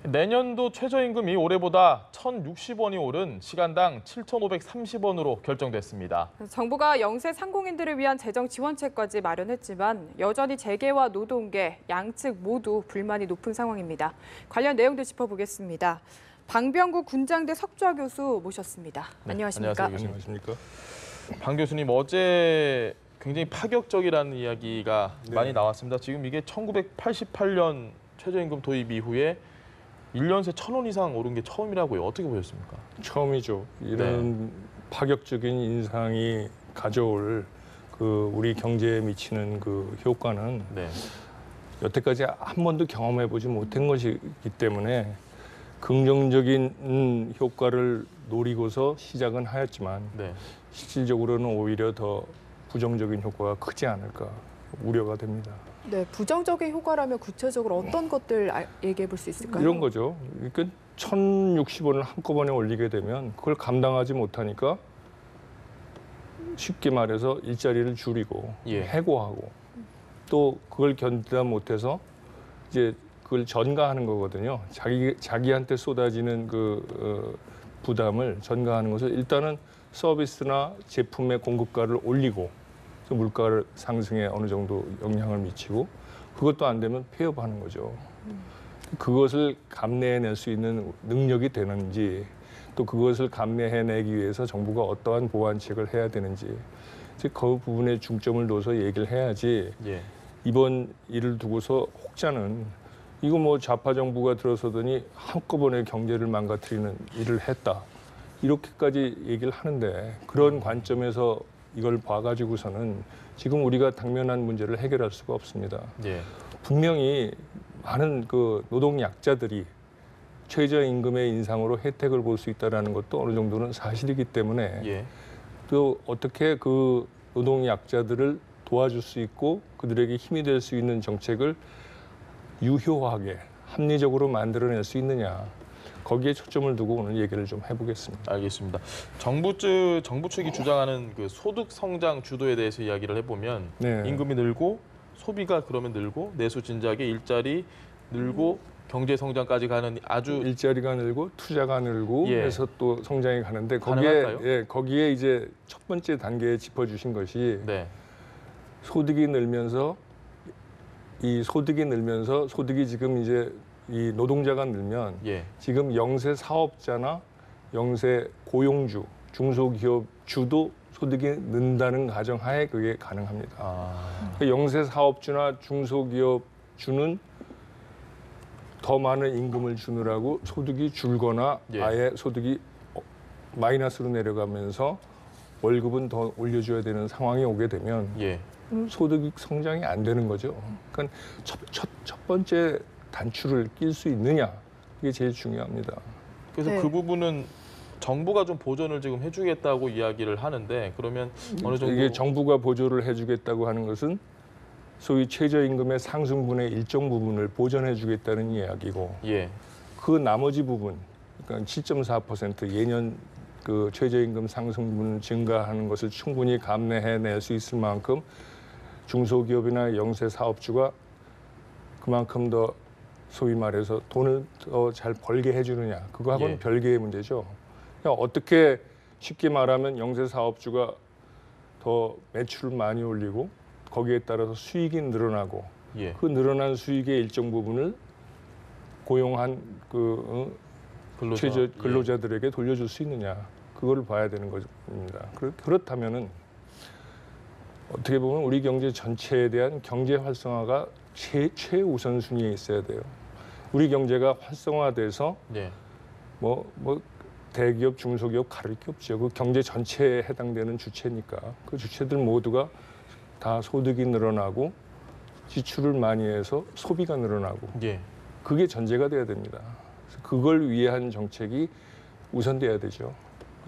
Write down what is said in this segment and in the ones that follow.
내년도 최저임금이 올해보다 1,060원이 오른 시간당 7,530원으로 결정됐습니다. 정부가 영세 상공인들을 위한 재정 지원책까지 마련했지만 여전히 재계와 노동계, 양측 모두 불만이 높은 상황입니다. 관련 내용도 짚어보겠습니다. 방병구 군장대 석좌 교수 모셨습니다. 네, 안녕하십니까? 안녕하십니까? 방 교수님, 어제 굉장히 파격적이라는 이야기가 많이 나왔습니다. 지금 이게 1988년 최저임금 도입 이후에 1년 새 1,000원 이상 오른 게 처음이라고요. 어떻게 보셨습니까? 처음이죠. 이런 파격적인 인상이 가져올 우리 경제에 미치는 효과는 여태까지 한 번도 경험해보지 못한 것이기 때문에 긍정적인 효과를 노리고서 시작은 하였지만 실질적으로는 오히려 더 부정적인 효과가 크지 않을까 우려가 됩니다. 네, 부정적인 효과라면 구체적으로 어떤 것들 얘기해 볼 수 있을까요? 이런 거죠. 그러니까 1,060원을 한꺼번에 올리게 되면 그걸 감당하지 못하니까 쉽게 말해서 일자리를 줄이고 해고하고 또 그걸 견디다 못해서 이제 그걸 전가하는 거거든요. 자기한테 쏟아지는 부담을 전가하는 것을 일단은 서비스나 제품의 공급가를 올리고 물가 상승에 어느 정도 영향을 미치고 그것도 안 되면 폐업하는 거죠. 그것을 감내해낼 수 있는 능력이 되는지 또 그것을 감내해내기 위해서 정부가 어떠한 보완책을 해야 되는지 그 부분에 중점을 둬서 얘기를 해야지 이번 일을 두고서 혹자는 이거 뭐 좌파 정부가 들어서더니 한꺼번에 경제를 망가뜨리는 일을 했다. 이렇게까지 얘기를 하는데 그런 관점에서 이걸 봐가지고서는 지금 우리가 당면한 문제를 해결할 수가 없습니다. 분명히 많은 노동 약자들이 최저임금의 인상으로 혜택을 볼 수 있다는 것도 어느 정도는 사실이기 때문에 또 어떻게 그 노동 약자들을 도와줄 수 있고 그들에게 힘이 될 수 있는 정책을 유효하게 합리적으로 만들어낼 수 있느냐. 거기에 초점을 두고 오늘 얘기를 좀 해보겠습니다. 알겠습니다. 정부 측이 주장하는 소득 성장 주도에 대해서 이야기를 해보면 임금이 늘고 소비가 그러면 늘고 내수 진작에 일자리 늘고 경제 성장까지 가는 아주 일자리가 늘고 투자가 늘고 해서 또 성장이 가는데 거기에 이제 첫 번째 단계에 짚어주신 것이 소득이 늘면서 소득이 지금 이제 이 노동자가 늘면 지금 영세 사업자나 영세 고용주, 중소기업주도 소득이 는다는 가정하에 그게 가능합니다. 영세 사업주나 중소기업주는 더 많은 임금을 주느라고 소득이 줄거나 아예 소득이 마이너스로 내려가면서 월급은 더 올려줘야 되는 상황이 오게 되면 소득 성장이 안 되는 거죠. 그러니까 첫 번째 단추를 낄 수 있느냐 이게 제일 중요합니다. 그래서 그 부분은 정부가 좀 보전을 지금 해주겠다고 이야기를 하는데 그러면 어느 정도 이게 정부가 보조를 해주겠다고 하는 것은 소위 최저임금의 상승분의 일정 부분을 보전해주겠다는 이야기고 그 나머지 부분 그러니까 7.4% 예년 최저임금 상승분 증가하는 것을 충분히 감내해낼 수 있을 만큼 중소기업이나 영세 사업주가 그만큼 더 소위 말해서 돈을 더 잘 벌게 해주느냐 그거하고는 별개의 문제죠. 그러니까 어떻게 쉽게 말하면 영세 사업주가 더 매출을 많이 올리고 거기에 따라서 수익이 늘어나고 그 늘어난 수익의 일정 부분을 고용한 근로자들에게 돌려줄 수 있느냐 그걸 봐야 되는 겁니다. 그렇다면은 어떻게 보면 우리 경제 전체에 대한 경제 활성화가 최우선순위에 있어야 돼요. 우리 경제가 활성화돼서 대기업, 중소기업 가릴 게 없죠. 그 경제 전체에 해당되는 주체니까 그 주체들 모두가 다 소득이 늘어나고 지출을 많이 해서 소비가 늘어나고 그게 전제가 돼야 됩니다. 그걸 위한 정책이 우선돼야 되죠.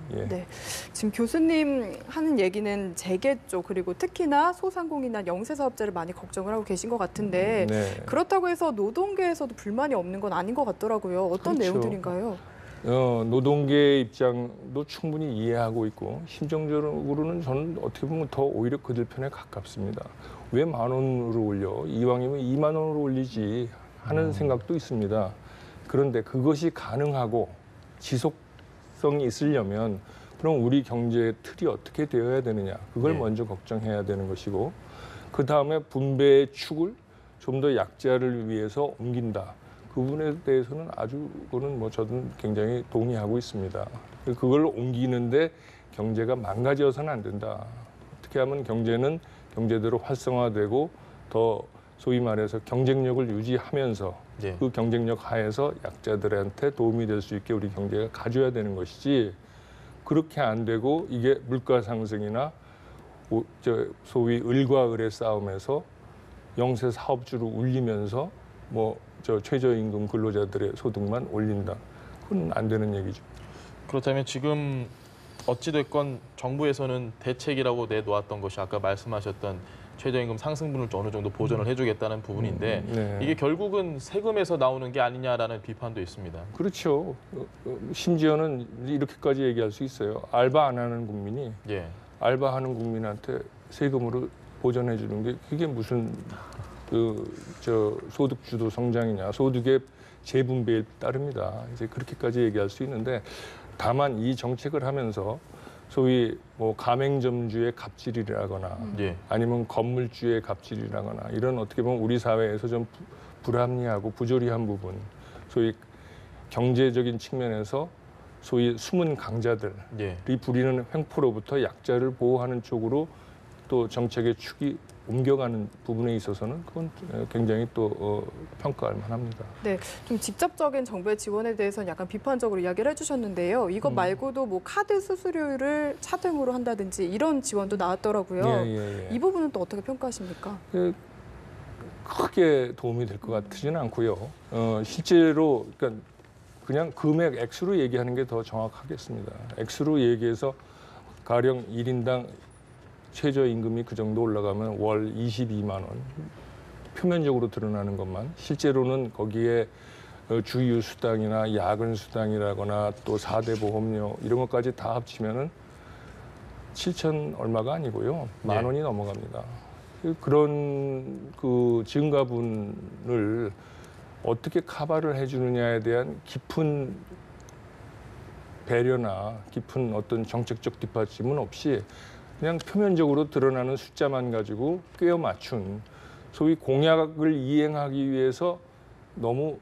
네, 지금 교수님 하는 얘기는 재계 쪽 그리고 특히나 소상공인이나 영세사업자를 많이 걱정을 하고 계신 것 같은데 그렇다고 해서 노동계에서도 불만이 없는 건 아닌 것 같더라고요. 어떤 내용들인가요? 노동계의 입장도 충분히 이해하고 있고 심정적으로는 저는 어떻게 보면 더 오히려 그들 편에 가깝습니다. 왜 10,000원으로 올려? 이왕이면 20,000원으로 올리지 하는 생각도 있습니다. 그런데 그것이 가능하고 지속성이 있으려면 그럼 우리 경제의 틀이 어떻게 되어야 되느냐. 그걸 네. 먼저 걱정해야 되는 것이고 그다음에 분배의 축을 좀 더 약자를 위해서 옮긴다. 그 부분에 대해서는 아주 그거는 뭐 저는 굉장히 동의하고 있습니다. 그걸 옮기는데 경제가 망가져서는 안 된다. 어떻게 하면 경제는 경제대로 활성화되고 더 소위 말해서 경쟁력을 유지하면서 네. 그 경쟁력 하에서 약자들한테 도움이 될 수 있게 우리 경제가 가져야 되는 것이지 그렇게 안 되고 이게 물가 상승이나 소위 을과 을의 싸움에서 영세 사업주를 울리면서 뭐 최저임금 근로자들의 소득만 올린다. 그건 안 되는 얘기죠. 그렇다면 지금 어찌됐건 정부에서는 대책이라고 내놓았던 것이 아까 말씀하셨던 최저임금 상승분을 어느 정도 보전을 해주겠다는 부분인데 네. 이게 결국은 세금에서 나오는 게 아니냐라는 비판도 있습니다. 그렇죠. 심지어는 이렇게까지 얘기할 수 있어요. 알바 안 하는 국민이 예. 알바하는 국민한테 세금으로 보전해 주는 게 그게 무슨 소득 주도 성장이냐, 소득의 재분배에 따릅니다. 이제 그렇게까지 얘기할 수 있는데 다만 이 정책을 하면서 소위 뭐 가맹점주의 갑질이라거나 예. 아니면 건물주의 갑질이라거나 이런 어떻게 보면 우리 사회에서 좀 불합리하고 부조리한 부분, 소위 경제적인 측면에서 소위 숨은 강자들이 예. 부리는 횡포로부터 약자를 보호하는 쪽으로 또 정책의 축이 옮겨가는 부분에 있어서는 그건 굉장히 또 평가할 만합니다. 네, 좀 직접적인 정부의 지원에 대해서는 약간 비판적으로 이야기를 해주셨는데요. 이것 말고도 뭐 카드 수수료를 차등으로 한다든지 이런 지원도 나왔더라고요. 예. 이 부분은 또 어떻게 평가하십니까? 크게 도움이 될 것 같지는 않고요. 실제로 그러니까 그냥 금액 액수로 얘기하는 게 더 정확하겠습니다. 액수로 얘기해서 가령 1인당 최저임금이 그 정도 올라가면 월 22만 원. 표면적으로 드러나는 것만. 실제로는 거기에 주유 수당이나 야근 수당이라거나 또 4대 보험료 이런 것까지 다 합치면은 7천 얼마가 아니고요. 만 원이 넘어갑니다. 그런 그 증가분을 어떻게 커버를 해주느냐에 대한 깊은 배려나 깊은 어떤 정책적 뒷받침은 없이 그냥 표면적으로 드러나는 숫자만 가지고 꿰어 맞춘 소위 공약을 이행하기 위해서 너무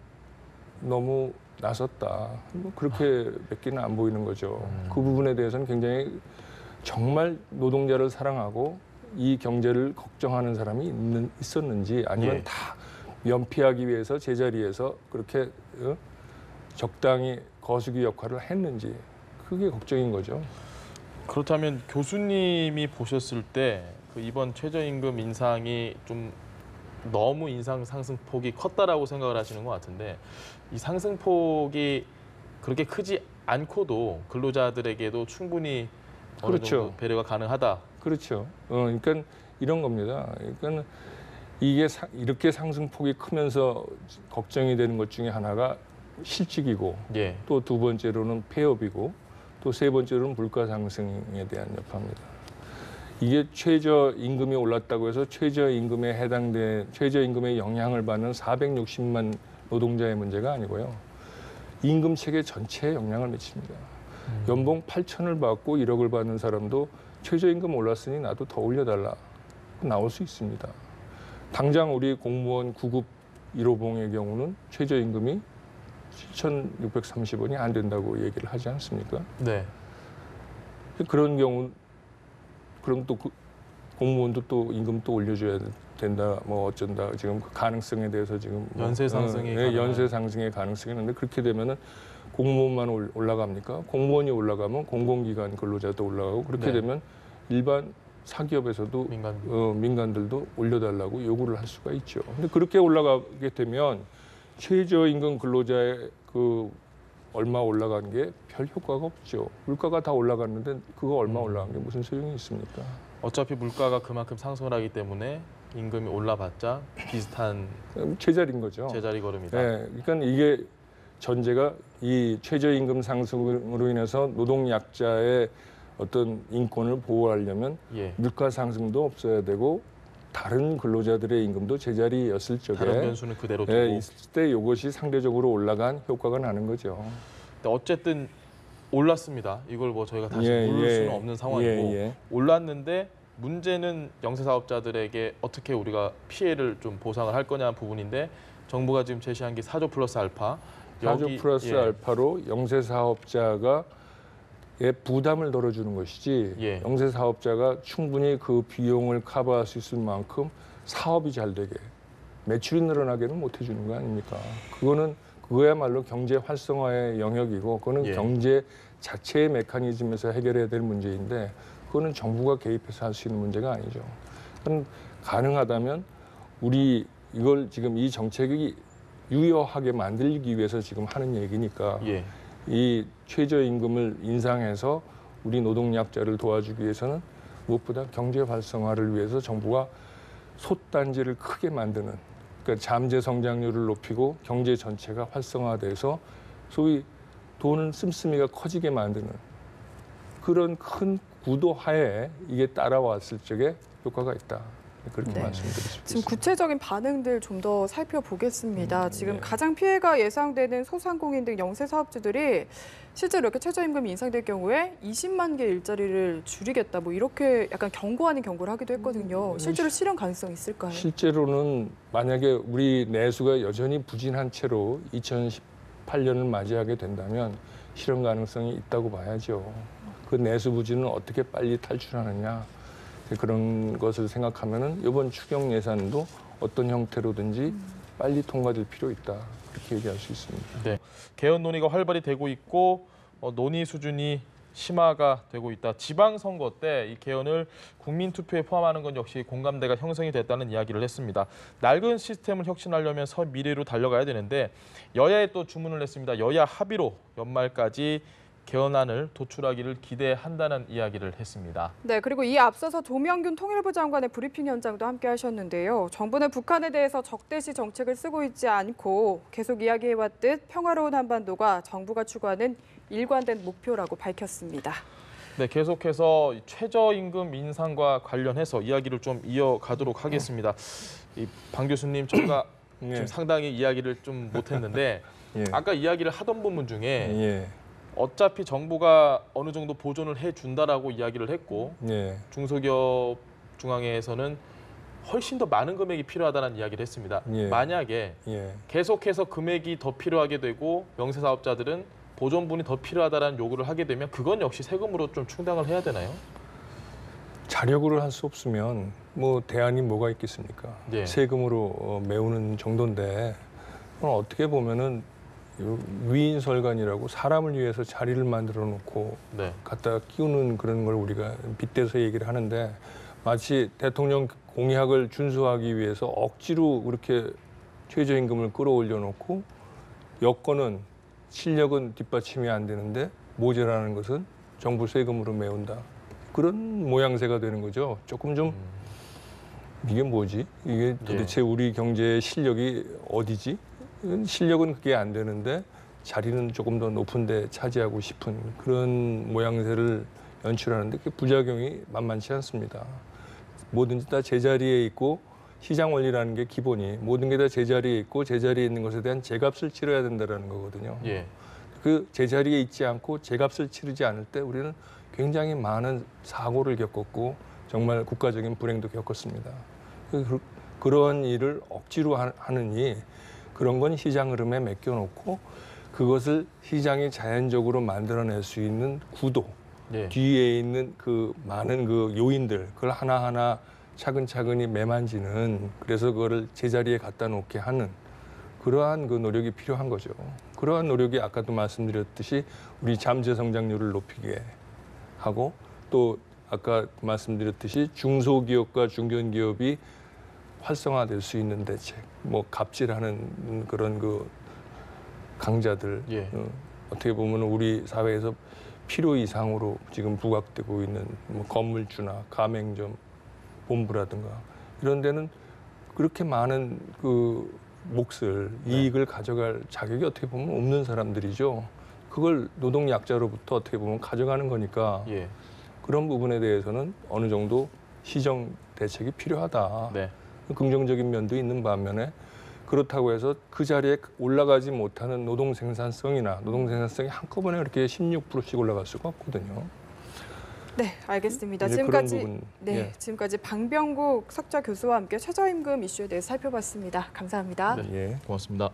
나섰다. 뭐 그렇게 몇 개는 안 보이는 거죠. 그 부분에 대해서는 굉장히 정말 노동자를 사랑하고 이 경제를 걱정하는 사람이 있었는지 아니면 예. 다 면피하기 위해서 제자리에서 그렇게 적당히 거수기 역할을 했는지 그게 걱정인 거죠. 그렇다면 교수님이 보셨을 때 그 이번 최저임금 인상이 좀 너무 인상 상승폭이 컸다라고 생각을 하시는 것 같은데 이 상승폭이 그렇게 크지 않고도 근로자들에게도 충분히 어느 그렇죠. 정도 배려가 가능하다. 그렇죠. 그러니까 이런 겁니다. 그러니까 이게 이렇게 상승폭이 크면서 걱정이 되는 것 중에 하나가 실직이고 예. 또 두 번째로는 폐업이고 또 세 번째로는 물가 상승에 대한 여파입니다. 이게 최저임금이 올랐다고 해서 최저임금에 영향을 받는 460만 노동자의 문제가 아니고요. 임금 체계 전체에 영향을 미칩니다. 연봉 8천을 받고 1억을 받는 사람도 최저임금 올랐으니 나도 더 올려달라. 나올 수 있습니다. 당장 우리 공무원 9급 1호봉의 경우는 최저임금이 7,630원이 안 된다고 얘기를 하지 않습니까? 네. 그런 경우 그럼 또 공무원도 또 임금 또 올려줘야 된다. 뭐 어쩐다. 지금 그 가능성에 대해서 지금 연쇄 상승이 연쇄 상승의 가능성이 있는데 그렇게 되면은 공무원만 올라갑니까? 공무원이 올라가면 공공기관 근로자도 올라가고 그렇게 네. 되면 일반 사기업에서도 민간들도 올려달라고 요구를 할 수가 있죠. 근데 그렇게 올라가게 되면 최저임금 근로자의 그 얼마 올라간 게 별 효과가 없죠. 물가가 다 올라갔는데 그거 얼마 올라간 게 무슨 소용이 있습니까? 어차피 물가가 그만큼 상승을 하기 때문에 임금이 올라봤자 비슷한 제자리인 거죠. 제자리 걸음이다. 네, 그러니까 이게 전제가 이 최저임금 상승으로 인해서 노동 약자의 어떤 인권을 보호하려면 예. 물가 상승도 없어야 되고 다른 근로자들의 임금도 제자리였을 적에 다른 변수는 그대로 두고 있을 때 이것이 상대적으로 올라간 효과가 나는 거죠. 근데 어쨌든 올랐습니다. 이걸 뭐 저희가 다시 물을 수는 없는 상황이고 올랐는데 문제는 영세사업자들에게 어떻게 우리가 피해를 좀 보상을 할 거냐 부분인데 정부가 지금 제시한 게 4조 플러스 알파 4조 플러스 알파로 영세사업자가 부담을 덜어주는 것이지 영세사업자가 충분히 그 비용을 커버할 수 있을 만큼 사업이 잘 되게 매출이 늘어나게는 못 해주는 거 아닙니까? 그거야말로 경제 활성화의 영역이고 그거는 경제 자체의 메커니즘에서 해결해야 될 문제인데 그거는 정부가 개입해서 할 수 있는 문제가 아니죠. 그건 가능하다면 우리 이걸 지금 이 정책이 유효하게 만들기 위해서 지금 하는 얘기니까 이 최저임금을 인상해서 우리 노동약자를 도와주기 위해서는 무엇보다 경제 활성화를 위해서 정부가 솥단지를 크게 만드는 그러니까 잠재 성장률을 높이고 경제 전체가 활성화돼서 소위 돈은 씀씀이가 커지게 만드는 그런 큰 구도 하에 이게 따라왔을 적에 효과가 있다. 그렇게 말씀드릴 수 있습니다. 지금 구체적인 반응들 좀 더 살펴보겠습니다. 지금 가장 피해가 예상되는 소상공인 등 영세사업주들이 실제로 이렇게 최저임금이 인상될 경우에 20만 개 일자리를 줄이겠다 뭐 이렇게 약간 경고 아닌 경고를 하기도 했거든요. 실제로 실현 가능성이 있을까요? 실제로는 만약에 우리 내수가 여전히 부진한 채로 2018년을 맞이하게 된다면 실현 가능성이 있다고 봐야죠. 그 내수 부진은 어떻게 빨리 탈출하느냐. 그런 것을 생각하면은 이번 추경 예산도 어떤 형태로든지 빨리 통과될 필요 있다. 그렇게 얘기할 수 있습니다. 네, 개헌 논의가 활발히 되고 있고 논의 수준이 심화가 되고 있다. 지방선거 때 이 개헌을 국민투표에 포함하는 건 역시 공감대가 형성이 됐다는 이야기를 했습니다. 낡은 시스템을 혁신하려면 미래로 달려가야 되는데 여야에 또 주문을 했습니다. 여야 합의로 연말까지 개헌안을 도출하기를 기대한다는 이야기를 했습니다. 네, 그리고 이 앞서서 조명균 통일부 장관의 브리핑 현장도 함께 하셨는데요. 정부는 북한에 대해서 적대시 정책을 쓰고 있지 않고 계속 이야기해왔듯 평화로운 한반도가 정부가 추구하는 일관된 목표라고 밝혔습니다. 네, 계속해서 최저임금 인상과 관련해서 이야기를 좀 이어가도록 하겠습니다. 방 교수님, 저희가 지금 상당히 이야기를 좀 못했는데 아까 이야기를 하던 부분 중에 어차피 정부가 어느 정도 보존을 해준다라고 이야기를 했고 중소기업 중앙회에서는 훨씬 더 많은 금액이 필요하다는 이야기를 했습니다. 만약에 계속해서 금액이 더 필요하게 되고 영세사업자들은 보존분이 더 필요하다는 요구를 하게 되면 그건 역시 세금으로 좀 충당을 해야 되나요? 자력으로 할 수 없으면 뭐 대안이 뭐가 있겠습니까? 세금으로 메우는 정도인데 어떻게 보면은 위인설관이라고 사람을 위해서 자리를 만들어 놓고 갖다 끼우는 그런 걸 우리가 빗대서 얘기를 하는데 마치 대통령 공약을 준수하기 위해서 억지로 그렇게 최저임금을 끌어올려 놓고 여건은 실력은 뒷받침이 안 되는데 모자라는 것은 정부 세금으로 메운다. 그런 모양새가 되는 거죠. 조금 좀 이게 뭐지? 이게 도대체 우리 경제의 실력이 어디지? 실력은 그게 안 되는데 자리는 조금 더 높은 데 차지하고 싶은 그런 모양새를 연출하는데 그 부작용이 만만치 않습니다. 뭐든지 다 제자리에 있고 시장 원리라는 게 기본이 모든 게 다 제자리에 있고 제자리에 있는 것에 대한 제값을 치러야 된다는 거거든요. 그 제자리에 있지 않고 제값을 치르지 않을 때 우리는 굉장히 많은 사고를 겪었고 정말 국가적인 불행도 겪었습니다. 그런 일을 억지로 하느니 그런 건 시장 흐름에 맡겨놓고 그것을 시장이 자연적으로 만들어낼 수 있는 구도, 뒤에 있는 그 많은 그 요인들, 그걸 하나하나 차근차근히 매만지는 그래서 그거를 제자리에 갖다 놓게 하는 그러한 그 노력이 필요한 거죠. 그러한 노력이 아까도 말씀드렸듯이 우리 잠재 성장률을 높이게 하고 또 아까 말씀드렸듯이 중소기업과 중견기업이 활성화될 수 있는 대책, 뭐 갑질하는 그런 그 강자들 어떻게 보면 우리 사회에서 필요 이상으로 지금 부각되고 있는 뭐 건물주나 가맹점 본부라든가 이런 데는 그렇게 많은 그 몫을 이익을 가져갈 자격이 어떻게 보면 없는 사람들이죠. 그걸 노동 약자로부터 어떻게 보면 가져가는 거니까 그런 부분에 대해서는 어느 정도 시정 대책이 필요하다. 네. 긍정적인 면도 있는 반면에 그렇다고 해서 그 자리에 올라가지 못하는 노동 생산성이 한꺼번에 그렇게 16%씩 올라갈 수가 없거든요. 네, 알겠습니다. 지금까지 방병국 석좌 교수와 함께 최저임금 이슈에 대해서 살펴봤습니다. 감사합니다. 네, 고맙습니다.